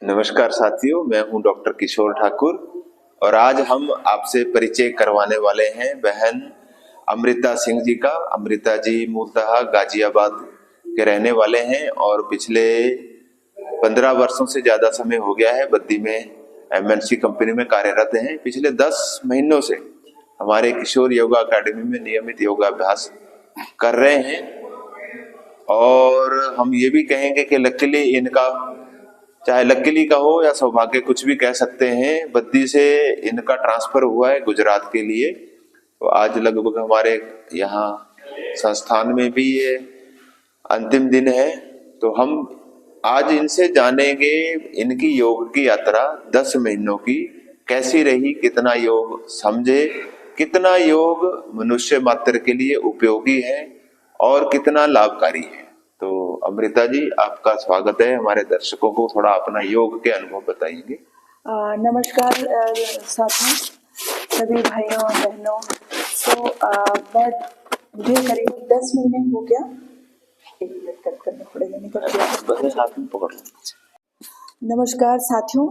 नमस्कार साथियों, मैं हूं डॉक्टर किशोर ठाकुर और आज हम आपसे परिचय करवाने वाले हैं बहन अमृता सिंह जी का। अमृता जी मूलतः गाजियाबाद के रहने वाले हैं और पिछले 15 वर्षों से ज्यादा समय हो गया है बद्दी में एमएनसी कंपनी में कार्यरत हैं। पिछले 10 महीनों से हमारे किशोर योगा अकेडमी में नियमित योगाभ्यास कर रहे हैं और हम ये भी कहेंगे कि लकीली इनका, चाहे लकीली का हो या सौभाग्य कुछ भी कह सकते हैं, बद्दी से इनका ट्रांसफर हुआ है गुजरात के लिए। तो आज लगभग हमारे यहाँ संस्थान में भी ये अंतिम दिन है। तो हम आज इनसे जानेंगे इनकी योग की यात्रा 10 महीनों की कैसी रही, कितना योग समझे, कितना योग मनुष्य मात्र के लिए उपयोगी है और कितना लाभकारी है। तो अमृता जी, आपका स्वागत है। हमारे दर्शकों को थोड़ा अपना योग के अनुभव बताइए। नमस्कार साथियों, सभी भाइयों और बहनों। मुझे करीब 10 महीने हो गया। एक मिनट कट करना पड़ेगा, नहीं तो नमस्कार साथियों,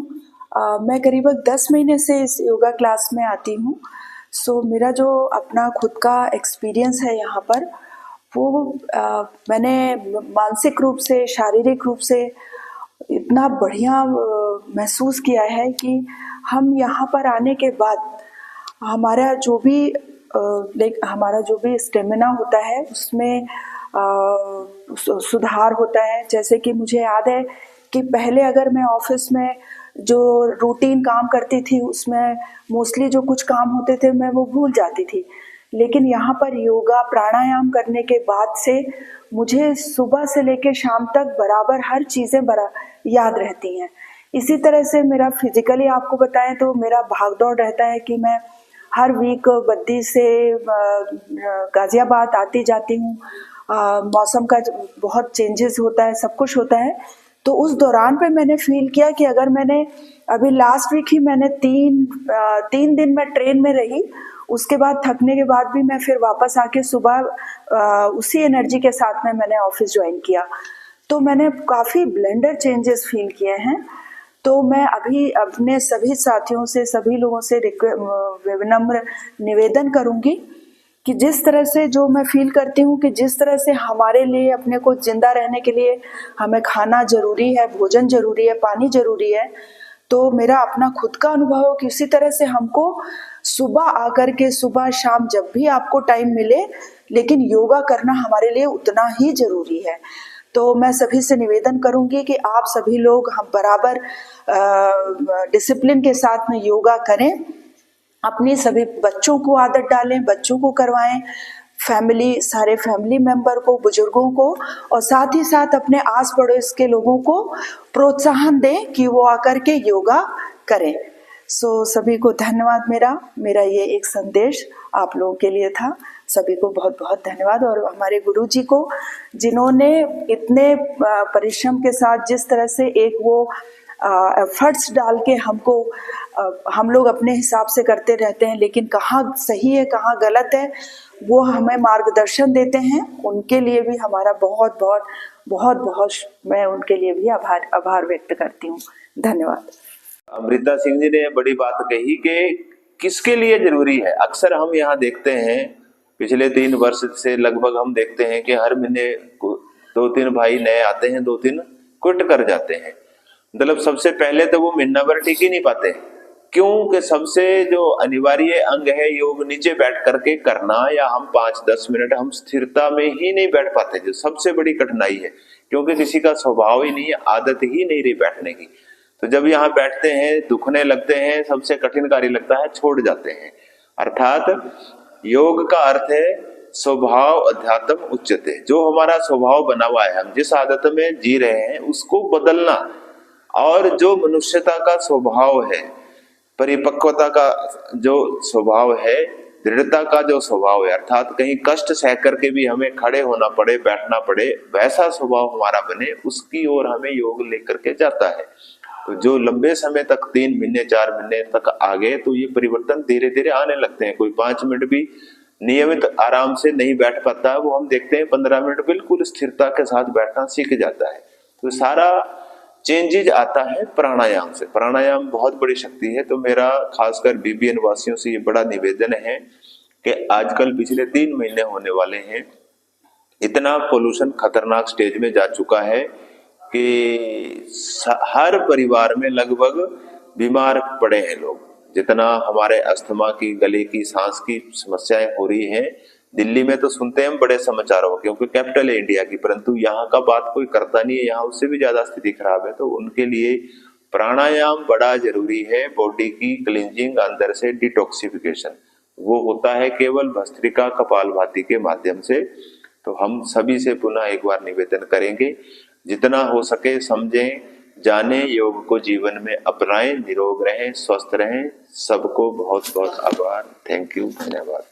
मैं करीब 10 महीने से इस योगा क्लास में आती हूँ। मेरा जो अपना खुद का एक्सपीरियंस है यहाँ पर, वो मैंने मानसिक रूप से, शारीरिक रूप से इतना बढ़िया महसूस किया है कि हम यहाँ पर आने के बाद हमारा जो भी स्टेमिना होता है उसमें सुधार होता है। जैसे कि मुझे याद है कि पहले अगर मैं ऑफिस में जो रूटीन काम करती थी उसमें मोस्टली जो कुछ काम होते थे मैं वो भूल जाती थी, लेकिन यहाँ पर योगा प्राणायाम करने के बाद से मुझे सुबह से लेकर शाम तक बराबर हर चीज़ें याद रहती हैं। इसी तरह से मेरा फिजिकली आपको बताएं तो मेरा भागदौड़ रहता है कि मैं हर वीक बद्दी से गाजियाबाद आती जाती हूँ। मौसम का बहुत चेंजेस होता है, सब कुछ होता है। तो उस दौरान पे मैंने फील किया कि अगर मैंने अभी लास्ट वीक ही मैंने तीन दिन मैं ट्रेन में रही, उसके बाद थकने के बाद भी मैं फिर वापस आके सुबह उसी एनर्जी के साथ में मैंने ऑफिस ज्वाइन किया। तो मैंने काफ़ी ब्लेंडर चेंजेस फील किए हैं। तो मैं अभी अपने सभी साथियों से, सभी लोगों से विनम्र निवेदन करूंगी कि जिस तरह से जो मैं फील करती हूँ कि जिस तरह से हमारे लिए अपने को जिंदा रहने के लिए हमें खाना जरूरी है, भोजन जरूरी है, पानी जरूरी है, तो मेरा अपना खुद का अनुभव है कि उसी तरह से हमको सुबह आकर के, सुबह शाम जब भी आपको टाइम मिले, लेकिन योगा करना हमारे लिए उतना ही जरूरी है। तो मैं सभी से निवेदन करूंगी कि आप सभी लोग हम बराबर डिसिप्लिन के साथ में योगा करें, अपने सभी बच्चों को आदत डालें, बच्चों को करवाएं, सारे फैमिली मेंबर को, बुजुर्गों को, और साथ ही साथ अपने आस पड़ोस के लोगों को प्रोत्साहन दें कि वो आकर के योगा करें। सभी को धन्यवाद। मेरा ये एक संदेश आप लोगों के लिए था। सभी को बहुत बहुत धन्यवाद। और हमारे गुरुजी को, जिन्होंने इतने परिश्रम के साथ जिस तरह से एक वो एफर्ट्स डाल के हमको, हम लोग अपने हिसाब से करते रहते हैं, लेकिन कहाँ सही है कहाँ गलत है वो हमें मार्गदर्शन देते हैं। उनके लिए भी हमारा बहुत बहुत बहुत बहुत मैं उनके लिए भी आभार व्यक्त करती हूँ। धन्यवाद। अमृता सिंह जी ने बड़ी बात कही कि किसके लिए जरूरी है। अक्सर हम यहाँ देखते हैं, पिछले 3 वर्ष से लगभग हम देखते हैं कि हर महीने 2-3 भाई नए आते हैं, 2-3 क्विट कर जाते हैं। मतलब सबसे पहले तो वो महीना भर टिक ही नहीं पाते, क्योंकि सबसे जो अनिवार्य अंग है योग नीचे बैठ करके करना, या हम 5-10 मिनट हम स्थिरता में ही नहीं बैठ पाते, जो सबसे बड़ी कठिनाई है, क्योंकि किसी का स्वभाव ही नहीं है, आदत ही नहीं रही बैठने की। तो जब यहाँ बैठते हैं दुखने लगते हैं, सबसे कठिन कार्य लगता है, छोड़ जाते हैं। अर्थात योग का अर्थ है स्वभाव अध्यात्म उच्चते। जो हमारा स्वभाव बना हुआ है, हम जिस आदत में जी रहे हैं उसको बदलना, और जो मनुष्यता का स्वभाव है, परिपक्वता का जो स्वभाव है, दृढ़ता का जो स्वभाव है, अर्थात कहीं कष्ट सह करके भी हमें खड़े होना पड़े, बैठना पड़े, वैसा स्वभाव हमारा बने, उसकी ओर हमें योग लेकर के जाता है। तो जो लंबे समय तक 3 महीने 4 महीने तक आ गए, तो ये परिवर्तन धीरे धीरे आने लगते हैं। कोई 5 मिनट भी नियमित आराम से नहीं बैठ पाता, वो हम देखते हैं 15 मिनट बिल्कुल स्थिरता के साथ बैठना सीख जाता है। तो सारा चेंजेज आता है प्राणायाम से। प्राणायाम बहुत बड़ी शक्ति है। तो मेरा खासकर बीबीएन वासियों से ये बड़ा निवेदन है कि आजकल पिछले 3 महीने होने वाले हैं, इतना पोल्यूशन खतरनाक स्टेज में जा चुका है कि हर परिवार में लगभग बीमार पड़े हैं लोग। जितना हमारे अस्थमा की, गले की, सांस की समस्याएं हो रही हैं, दिल्ली में तो सुनते हैं हम बड़े समाचारों, क्योंकि कैपिटल है इंडिया की, परंतु यहाँ का बात कोई करता नहीं है, यहाँ उससे भी ज्यादा स्थिति खराब है। तो उनके लिए प्राणायाम बड़ा जरूरी है। बॉडी की क्लींजिंग, अंदर से डिटॉक्सिफिकेशन, वो होता है केवल भस्त्रिका कपालभाति के माध्यम से। तो हम सभी से पुनः एक बार निवेदन करेंगे, जितना हो सके समझें, जाने, योग को जीवन में अपनाएं, निरोग रहें, स्वस्थ रहें। सबको बहुत बहुत आभार। थैंक यू, धन्यवाद।